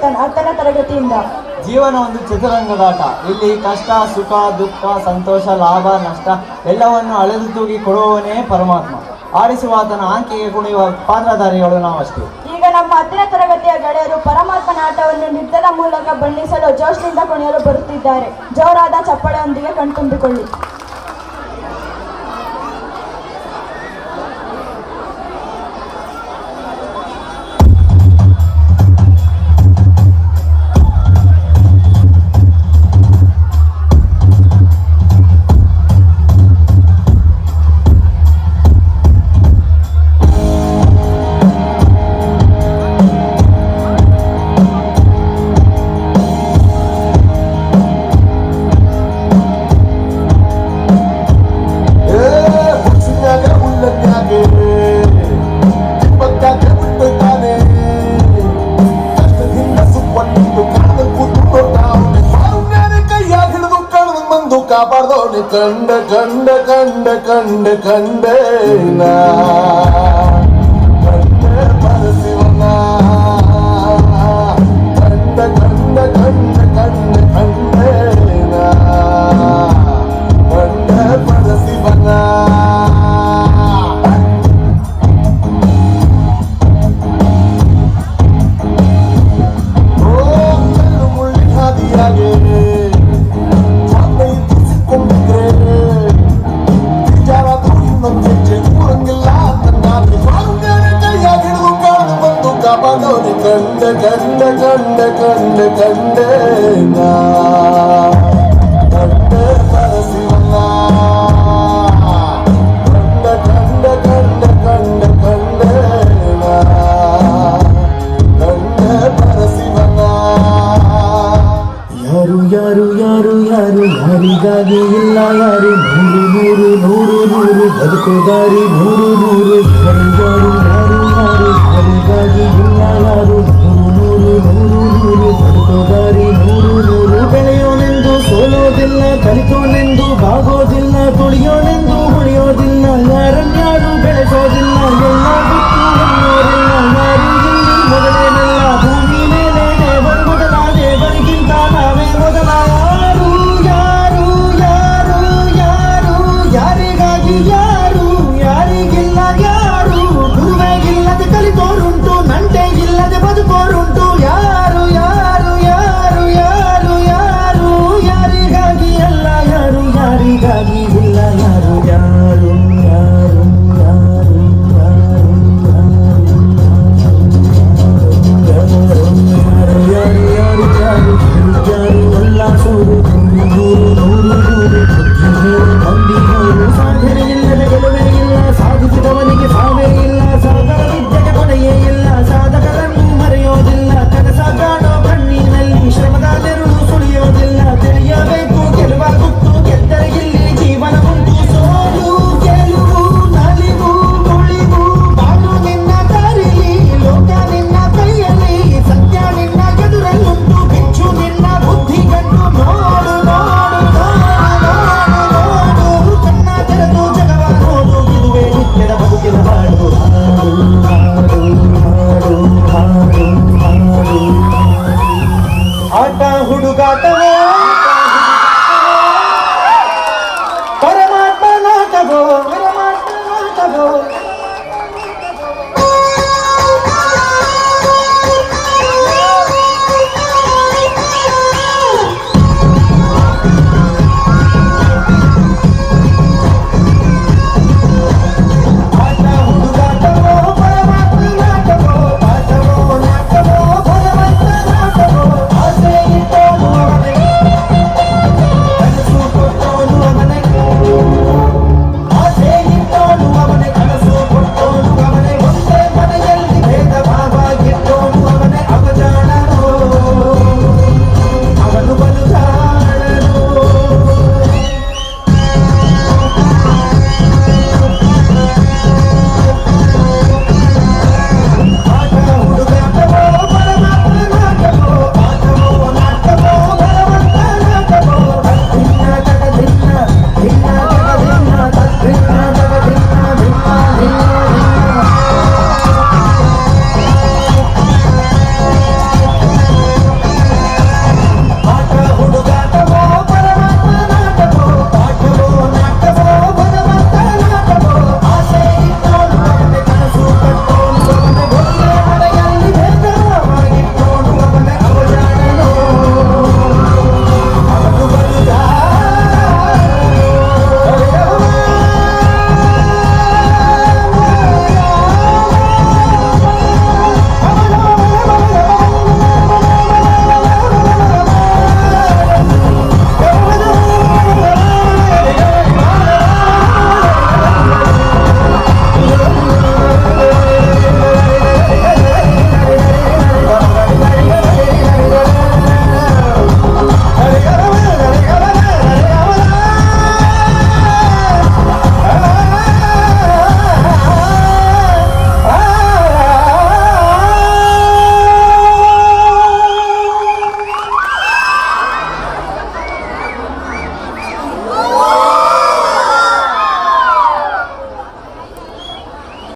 ಚೇತನ್ 10ನೇ ತರಗತಿಯಿಂದ. ಜೀವನ ಒಂದು ಚದುರಂಗದಾಟ. ಇಲ್ಲಿ ಕಷ್ಟ, ಸುಖ, ದುಃಖ, ಸಂತೋಷ, ಲಾಭ, ನಷ್ಟ ಎಲ್ಲವನ್ನು ಅಳೆದು ತೂಗಿ ಕೊಡುವವನೇ ಪರಮಾತ್ಮ. ಆಡಿಸುವ ಆತನ ಆಂಕೆಗೆ ಕುಣಿಯುವ ಪಾತ್ರಧಾರಿಗಳು ನಾವಷ್ಟೇ. ಈಗ ನಮ್ಮ 10ನೇ ತರಗತಿಯ ಗೆಳೆಯರು ಪರಮಾತ್ಮನ ಆಟವನ್ನು ನೃತ್ಯದ ಮೂಲಕ ಬಣ್ಣಿಸಲು ಜೋಶ್ನಿಂದ ಕುಣಿಯಲು ಬರುತ್ತಿದ್ದಾರೆ. ಜೋರಾದ ಚಪ್ಪಳೆಯೊಂದಿಗೆ ಕಣ್ತುಂಬಿಕೊಳ್ಳಿ. ಕಾಪಾಡ್ದವನಿ ಕಂಡ ಕಂಡ ಕಂಡ ಕಂಡ ಕಂಡೇನ ಕಂಡ ಪರಸಿವನ ಕಂಡ ಕಂಡ ಕಂಡ ಕಂಡ ಕಂಡೇನ ಕಂಡ ಪರಸಿವನ. ಓ ಕಲ್ಲು ಮುಳ್ಳಿ ಹಾದಿಯಾಗೆ ಕಂಡ ಕಂಡ ಕಂಡ ಕಂಡ ಕಂಡೇನ ಕಂಡ ಪರಸಿವನ ಕಂಡ ಕಂಡ ಕಂಡ ಕಂಡ ಕಂಡೇನ ಕಂಡ ಪರಸಿವನ. ಯಾರು ಯಾರು ಯಾರು ಯಾರು ಯಾರಿಗಾಗಿ ಇಲ್ಲ ಯಾರು ನೂರು ನೂರು ನೂರು ನೂರು ಬದುಕುದಾರಿ ನೂರು ನೂರು ಯಾರು ಯಾರು ಯಾರು ಯಾರು ಯಾರಿಗಾಗಿ ಇಲ್ಲ ಯಾರು ನೂರು ನೂರು ನೂರು ನೂರು ಬದುಕುದಾರಿ ನೂರು ನೂರು. ಬೆಳೆಯೋನೆಂದು ಸೋಲೋದಿಲ್ಲ, ಕಲಿತೋನೆಂದು ಬಾಗೋದಿಲ್ಲ, ತುಳಿಯೋನೆಂದು ಉಳಿಯೋದಿಲ್ಲ, ಯಾರನ್ಯಾರು ಬೆಳೆಸೋದಿಲ್ಲ, ಎಲ್ಲ ಬಿಟ್ಟು ಅನ್ನೋರಿಲ್ಲ, ಯಾರು ಇಲ್ಲಿ ಮೊದಲೇನಲ್ಲ, ಭೂಮಿ ಮೇಲೆ ದೇವರು ಮೊದಲ, ದೇವರಿಗಿಂತ ನಾವೇ ಮೊದಲ. ಯಾರು ಯಾರು ಯಾರು ಯಾರು ಯಾರಿಗಾಗಿ ಯಾರು ಯಾರಿಗಿಲ್ಲ ಯಾರು ಗುರುವೇಗಿಲ್ಲದೆ ಕಲಿತೋರುಂಟು, ನಂಟೆ ಇಲ್ಲದೆ ಬದುಕೋರುಂಟು. ಯಾರು ಯಾರು ಯಾರು ಯಾರು ಯಾರು ಯಾರಿಗಾಗಿ ಅಲ್ಲ ಯಾರು ಯಾರಿಗಾಗಿ ಇಲ್ಲ ಯಾರು ಯಾರು ಯಾರು ಯಾರು ಯಾರು ಯಾರು ಯಾರು ಯಾರು ಯಾರು ಎಲ್ಲ ಸೂರು ನೂರು ನೂರು ನೂರು ನಂಬಿದವರು ಸಾಧನೆ ಇಲ್ಲದ ಗೆಲುವೇ ಇಲ್ಲ, ಸಾಧಿಸಿದವನಿಗೆ ಸಾವೇ ಇಲ್ಲ, ಸಾಧನ ವಿದ್ಯೆಗೆ ಕೊನೆಯೇ ಇಲ್ಲ, ಸಾಧಕರನ್ನು ಮರೆಯೋದಿಲ್ಲ, ಕನಸ ಕಾಣೋ ಕಣ್ಣಿನಲ್ಲಿ ಶ್ರಮದ ನೆರಳು ಸುಳಿಯೋದಿಲ್ಲ. ತಿಳಿಯಬೇಕು ಗೆಲುವ ಗುಟ್ಟು, ಗೆದ್ದರೆ ಇಲ್ಲಿ ಜೀವನ ಉಂಟು. ಸೋಲು ಗೆಲುವು ನಲಿವು ಉಳಿವು ಬಾಳು ನಿನ್ನ ದಾರಿಲಿ, ಲೋಕ ನಿನ್ನ ಕೈಯಲ್ಲಿ, ಸತ್ಯ ನಿನ್ನ ಎದುರಲ್ಲುಂಟು, ಬಿಚ್ಚು ನಿನ್ನ ಬುದ್ಧಿ ಗಂಟು. ನೋಡು ನೋಡು ನೋಡು ನೋಡು ಕಣ್ಣ ತೆರೆದು ಜಗವ ನೋಡು, ಇದುವೇ ನಿತ್ಯದ ಬದುಕಿನ ಹಾಡು. ಹಾಡು ಹಾಡು ಹಾಡು ಹಾಡು ಹಾಡು. ಆಟ ಹುಡುಗಾಟ